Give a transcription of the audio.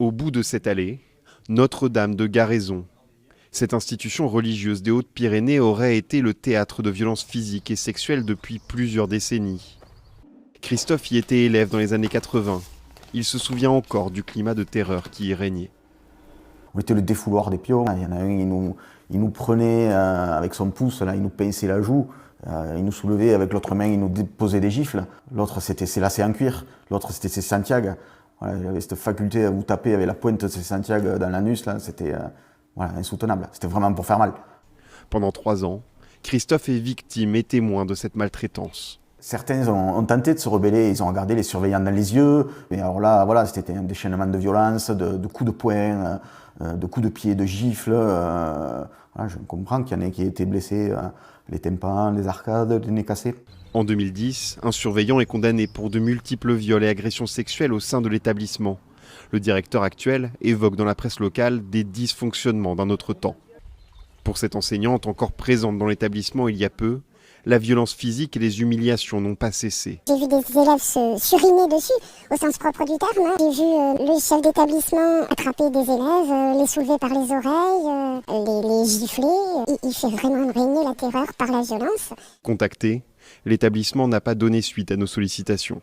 Au bout de cette allée, Notre-Dame de Garaison. Cette institution religieuse des Hautes-Pyrénées aurait été le théâtre de violences physiques et sexuelles depuis plusieurs décennies. Christophe y était élève dans les années 80. Il se souvient encore du climat de terreur qui y régnait. On était le défouloir des pions. Il y en a un, il nous prenait avec son pouce, là, il nous pinçait la joue. Il nous soulevait avec l'autre main, il nous posait des gifles. L'autre, c'était ses lacets en cuir. L'autre, c'était ses Santiago. Voilà, il avait cette faculté à vous taper avec la pointe de ses Santiago dans l'anus. C'était insoutenable. C'était vraiment pour faire mal. Pendant 3 ans, Christophe est victime et témoin de cette maltraitance. Certains ont tenté de se rebeller, ils ont regardé les surveillants dans les yeux. Mais alors là, voilà, c'était un déchaînement de violence, de coups de poing, de coups de pied, de gifles. Voilà, je comprends qu'il y en ait qui aient été blessés, les tympans, les arcades, les nez cassés. En 2010, un surveillant est condamné pour de multiples viols et agressions sexuelles au sein de l'établissement. Le directeur actuel évoque dans la presse locale des dysfonctionnements d'un autre temps. Pour cette enseignante encore présente dans l'établissement il y a peu, la violence physique et les humiliations n'ont pas cessé. J'ai vu des élèves se suriner dessus, au sens propre du terme. J'ai vu le chef d'établissement attraper des élèves, les soulever par les oreilles, les gifler. Il fait vraiment régner la terreur par la violence. Contacté, l'établissement n'a pas donné suite à nos sollicitations.